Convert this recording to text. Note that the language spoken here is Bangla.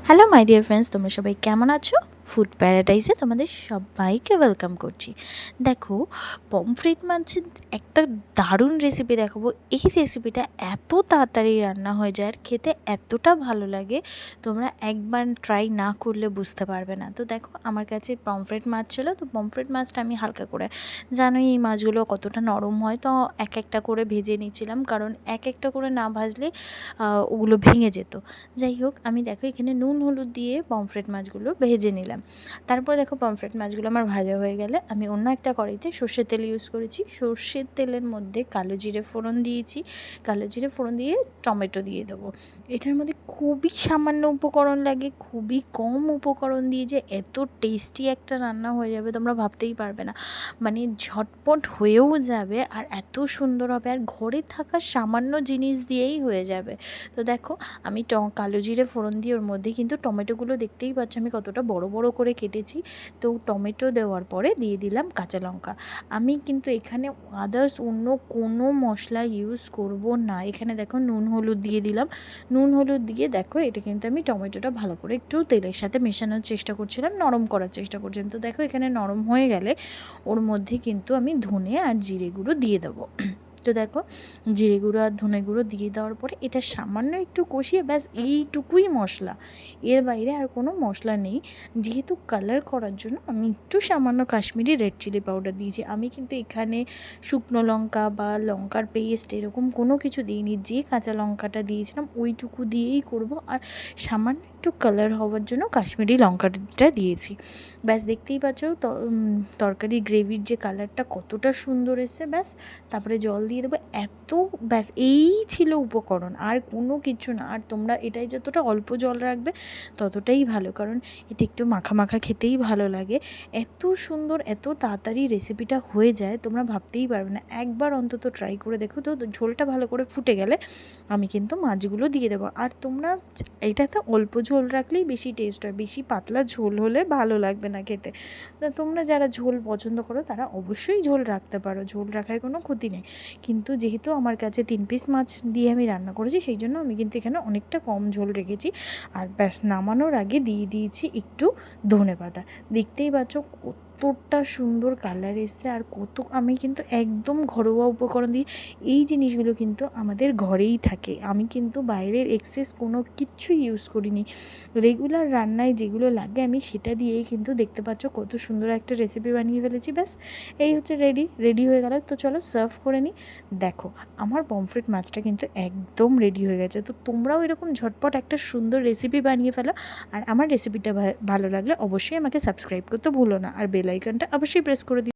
হ্যালো মাই ডিয়ার ফ্রেন্ডস, তোমরা সবাই কেমন আছো? ফুড প্যারাডাইসে তোমাদের সবাইকে ওয়েলকাম করছি। দেখো, পমফ্রেট মাছের একটা দারুণ রেসিপি দেখাবো। এই রেসিপিটা এত তাড়াতাড়ি রান্না হয়ে যায় আর খেতে এতটা ভালো লাগে, তোমরা একবার ট্রাই না করলে বুঝতে পারবে না। তো দেখো, আমার কাছে পমফ্রেট মাছ ছিল, তো পমফ্রেট মাছটা আমি হালকা করে, জানোই এই মাছগুলো কতটা নরম হয়, তো এক একটা করে ভেজে নিয়েছিলাম, কারণ এক একটা করে না ভাজলে ওগুলো ভেঙে যেত। যাই হোক, আমি দেখো এখানে নুন হলুদ দিয়ে পমফ্রেট মাছগুলো ভেজে নিলাম। তারপর দেখো, পমফ্রেট মাছগুলো আমার ভাজা হয়ে গেলে আমি অন্য একটা কড়াইতে সর্ষের তেল ইউজ করেছি। সর্ষের তেলের মধ্যে কালো জিরে ফোড়ন দিয়েছি। কালো জিরে ফোড়ন দিয়ে টমেটো দিয়ে দেবো। এটার মধ্যে খুবই সামান্য উপকরণ লাগে, খুবই কম উপকরণ দিয়ে যে এত টেস্টি একটা রান্না হয়ে যাবে তোমরা ভাবতেই পারবে না। মানে ঝটপট হয়েও যাবে আর এত সুন্দর হবে, আর ঘরে থাকা সামান্য জিনিস দিয়েই হয়ে যাবে। তো দেখো, আমি কালো জিরে ফোড়ন দিয়ে ওর মধ্যে কিন্তু টমেটোগুলো দেখতেই পাচ্ছ আমি কতটা বড় বড় করে কেটেছি। তো টমেটো দেওয়ার পরে দিয়ে দিলাম কাঁচা লঙ্কা। আমি কিন্তু এখানে আদার্স অন্য কোনো মশলা ইউজ করব না। এখানে দেখো নুন হলুদ দিয়ে দিলাম। নুন হলুদ দিয়ে দেখো, এটা কিন্তু আমি টমেটোটা ভালো করে একটু তেলের সাথে মেশানোর চেষ্টা করছিলাম, নরম করার চেষ্টা করছিলাম। তো দেখো, এখানে নরম হয়ে গেলে ওর মধ্যে কিন্তু আমি ধনে আর জিরে গুঁড়ো দিয়ে দেবো। তো দেখো, জিরে গুঁড়ো আর ধনে গুঁড়ো দিয়ে দেওয়ার পরে এটা সামান্য একটু কষিয়ে ব্যাস এইটুকুই মশলা, এর বাইরে আর কোনো মশলা নেই। যেহেতু কালার করার জন্য আমি একটু সামান্য কাশ্মীরি রেড চিলি পাউডার দিয়েছি। আমি কিন্তু এখানে শুকনো লঙ্কা বা লঙ্কার পেস্ট এরকম কোনো কিছু দিইনি, যে কাঁচা লঙ্কাটা দিয়েছিলাম ওইটুকু দিয়েই করব। আর সামান্য একটু কালার হওয়ার জন্য কাশ্মীরি লঙ্কাটা দিয়েছি। ব্যাস দেখতেই পাচ্ছ তরকারি গ্রেভির যে কালারটা কতটা সুন্দর এসছে। ব্যাস তারপরে জল দিয়ে দেবো, এত ব্যাস এই ছিল উপকরণ, আর কোনো কিছু না। আর তোমরা এটাই যতটা অল্প জল রাখবে ততটাই ভালো, কারণ এটা একটু মাখা মাখা খেতেই ভালো লাগে। এত সুন্দর, এত তাড়াতাড়ি রেসিপিটা হয়ে যায় তোমরা ভাবতেই পারবে না। একবার অন্তত ট্রাই করে দেখো। তো ঝোলটা ভালো করে ফুটে গেলে আমি কিন্তু মাছগুলো দিয়ে দেবো। আর তোমরা এটাতে অল্প ঝোল রাখলেই বেশি টেস্ট হয়, বেশি পাতলা ঝোল হলে ভালো লাগবে না খেতে। তো তোমরা যারা ঝোল পছন্দ করো তারা অবশ্যই ঝোল রাখতে পারো, ঝোল রাখায় কোনো ক্ষতি নেই। কিন্তু যেহেতু আমার কাছে 3 পিস মাছ দিয়ে আমি রান্না করেছি, সেই জন্য আমি কিন্তু এখানে অনেকটা কম ঝোল রেখেছি। আর ব্যাস নামানোর আগে দিয়ে দিয়েছি একটু ধনেপাতা। দেখতেই পাচ্ছ কতটা সুন্দর কালার এসছে, আর কত আমি কিন্তু একদম ঘরোয়া উপকরণ দিয়ে, এই জিনিসগুলো কিন্তু আমাদের ঘরেই থাকে। আমি কিন্তু বাইরের এক্সেস কোনো কিচ্ছু ইউজ করিনি। রেগুলার রান্নায় যেগুলো লাগে আমি সেটা দিয়েই কিন্তু দেখতে পাচ্ছ কত সুন্দর একটা রেসিপি বানিয়ে ফেলেছি। ব্যাস এই হচ্ছে রেডি হয়ে গেল। তো চলো সার্ভ করে নিই। দেখো, আমার পমফ্রেট মাছটা কিন্তু একদম রেডি হয়ে গেছে। তো তোমরাও এরকম ঝটপট একটা সুন্দর রেসিপি বানিয়ে ফেলো। আর আমার রেসিপিটা ভালো লাগলে অবশ্যই আমাকে সাবস্ক্রাইব করতে ভুলো না, আর বেল আইকনটা অবশ্যই প্রেস করে দিও।